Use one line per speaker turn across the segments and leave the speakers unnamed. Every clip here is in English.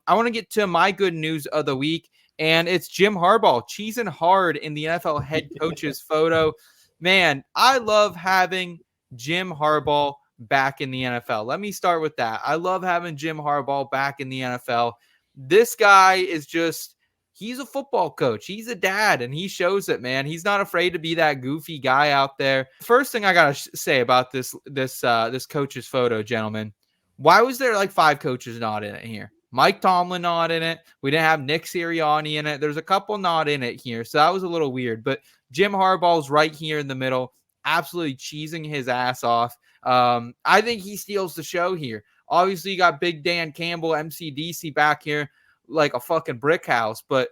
I want to get to my good news of the week, and it's Jim Harbaugh cheesing hard in the NFL head coach's photo. Man, I love having Jim Harbaugh back in the NFL. Let me start with that. I love having Jim Harbaugh back in the NFL. This guy is just, he's a football coach. He's a dad, and he shows it, man. He's not afraid to be that goofy guy out there. First thing I got to say about this coach's photo, gentlemen, why was there like 5 coaches not in it here? Mike Tomlin not in it. We didn't have Nick Sirianni in it. There's a couple not in it here, so that was a little weird. But Jim Harbaugh's right here in the middle, absolutely cheesing his ass off. I think he steals the show here. Obviously, you got Big Dan Campbell, MCDC back here like a fucking brick house. But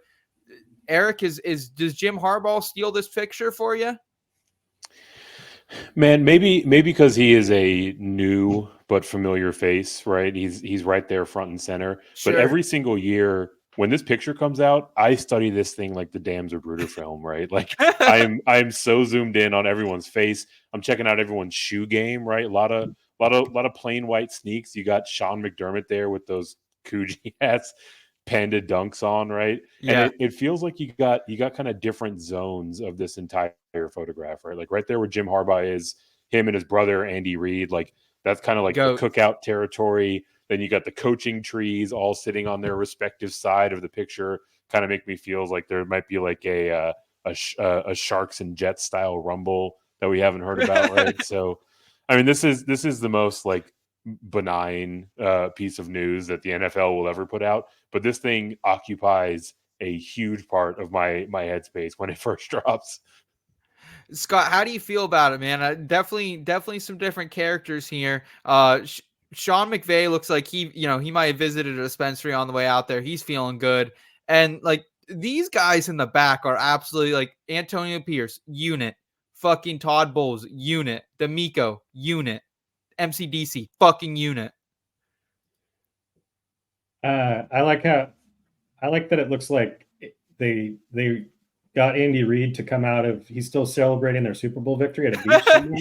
Eric, does Jim Harbaugh steal this picture for you?
Man, maybe because he is a new but familiar face, right? He's right there front and center. Sure. But every single year when this picture comes out, I study this thing like the damn Zapruder film, right? Like I'm so zoomed in on everyone's face. I'm checking out everyone's shoe game, right? A lot of plain white sneaks. You got Sean McDermott there with those Coogee hats, Panda dunks on, right? Yeah. And it feels like you got kind of different zones of this entire photograph, right? Like right there where Jim Harbaugh is, him and his brother Andy Reid, like that's kind of like the cookout territory. Then you got the coaching trees all sitting on their respective side of the picture. Kind of make me feel like there might be like a Sharks and Jets style rumble that we haven't heard about, right? So, I mean, this is the most like benign piece of news that the NFL will ever put out, but this thing occupies a huge part of my headspace when it first drops.
Scott, how do you feel about it, man? Definitely some different characters here. Sean McVay looks like he might have visited a dispensary on the way out there. He's feeling good. And like these guys in the back are absolutely like Antonio Pierce, unit. Fucking Todd Bowles, unit. D'Amico, unit. MCDC, fucking unit.
I like that it looks like they got Andy Reid to come out of, he's still celebrating their Super Bowl victory at a beach somewhere.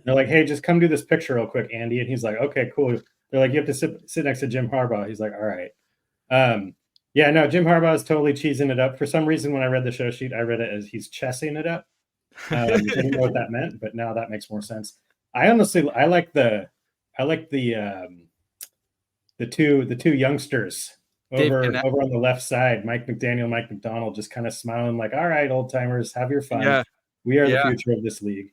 They're like, hey, just come do this picture real quick, Andy. And he's like, okay, cool. They're like, you have to sit next to Jim Harbaugh. He's like, all right. Yeah, no, Jim Harbaugh is totally cheesing it up. For some reason, when I read the show sheet, I read it as he's chessing it up. Didn't know what that meant, but now that makes more sense. I like the two youngsters over on the left side, Mike McDaniel, Mike McDonald, just kind of smiling like, all right, old timers, have your fun. Yeah. We are the future of this league.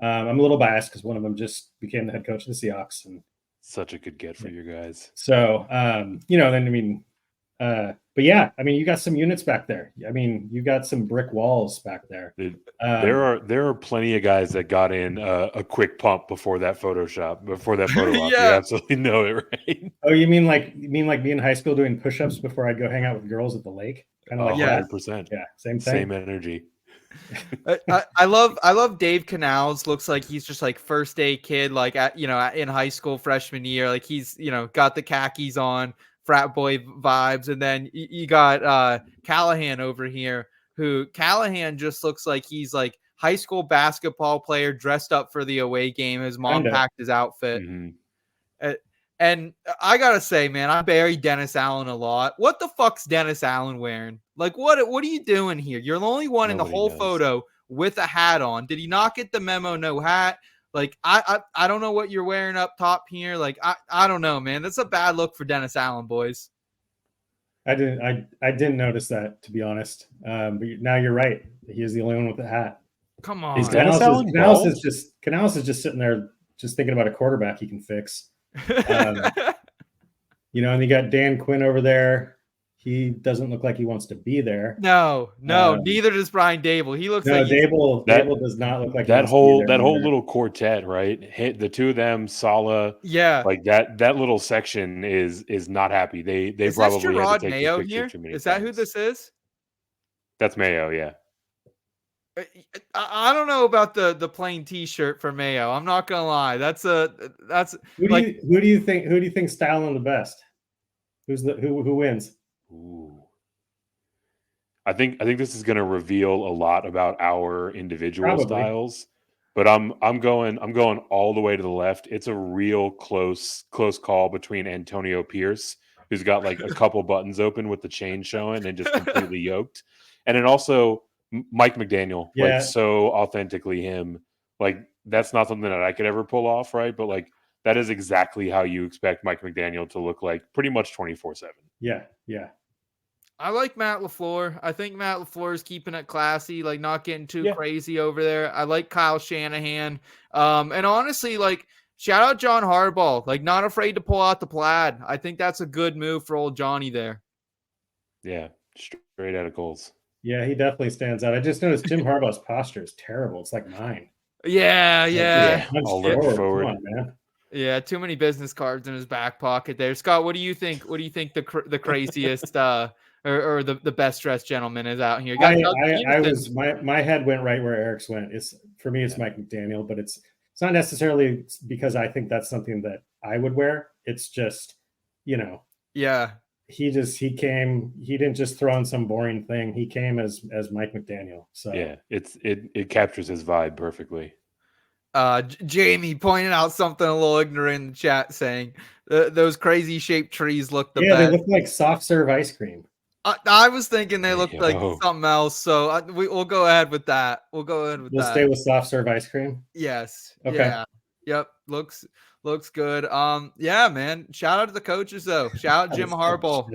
I'm a little biased because one of them just became the head coach of the Seahawks, and
such a good get for you guys.
So, but yeah, I mean, you got some units back there. I mean, you got some brick walls back there.
There are plenty of guys that got in a quick pump before that photo op. Yeah. You absolutely know it, right?
Oh, you mean like me in high school doing push-ups before I'd go hang out with girls at the lake? Kind of like
100%.
Yeah, same thing.
Same energy.
I love Dave Canals. Looks like he's just like first day kid, like in high school freshman year. Like he's got the khakis on, frat boy vibes. And then you got Callahan over here, who Callahan just looks like he's like high school basketball player dressed up for the away game. His mom packed his outfit. Mm-hmm. And I gotta say, man, I bury Dennis Allen a lot. What the fuck's Dennis Allen wearing? Like, what are you doing here? You're the only one in the whole photo with a hat on. Did he not get the memo? No hat. Like, I don't know what you're wearing up top here. Like, I don't know, man. That's a bad look for Dennis Allen, boys.
I didn't notice that, to be honest. But now you're right. He is the only one with the hat.
Come on.
Canales is just sitting there, just thinking about a quarterback he can fix. And you got Dan Quinn over there. He doesn't look like he wants to be there.
No, neither does Brian Dable. He looks like
Dable does not look like
that whole little quartet, right? The two of them, Sala, like that little section is not happy. They probably had to take
Mayo
this
here.
Too many
is that
times.
Who this is?
That's Mayo, yeah.
I don't know about the plain T-shirt for Mayo. I'm not gonna lie. Who
do you think styling the best? Who wins?
Ooh. I think this is going to reveal a lot about our individual styles. But I'm going all the way to the left. It's a real close call between Antonio Pierce who's got like a couple buttons open with the chain showing and just completely yoked. And then also Mike McDaniel, like so authentically him. Like that's not something that I could ever pull off, right? But like that is exactly how you expect Mike McDaniel to look like pretty much 24/7.
Yeah, yeah.
I like Matt LaFleur. I think Matt LaFleur is keeping it classy, like not getting too crazy over there. I like Kyle Shanahan. And honestly, like shout out John Harbaugh, like not afraid to pull out the plaid. I think that's a good move for old Johnny there.
Yeah, straight out of goals.
Yeah, he definitely stands out. I just noticed Jim Harbaugh's posture is terrible. It's like mine.
Yeah.
Forward.
Come on, man.
Yeah, too many business cards in his back pocket there. Scott, what do you think? What do you think the craziest or the best dressed gentleman is out here?
My head went right where Eric's went. It's for me, it's Mike McDaniel, but it's not necessarily because I think that's something that I would wear. It's just, he didn't just throw in some boring thing. He came as Mike McDaniel. So
yeah, it captures his vibe perfectly.
Jamie pointed out something a little ignorant in the chat, saying those crazy shaped trees look the best.
They look like soft serve ice cream.
I was thinking they looked like something else, so we'll go ahead with that. We'll
stay with soft serve ice cream.
Yes.
Okay.
Yeah. Yep. Looks good. Yeah, man. Shout out to the coaches though. Shout out Jim Harbaugh.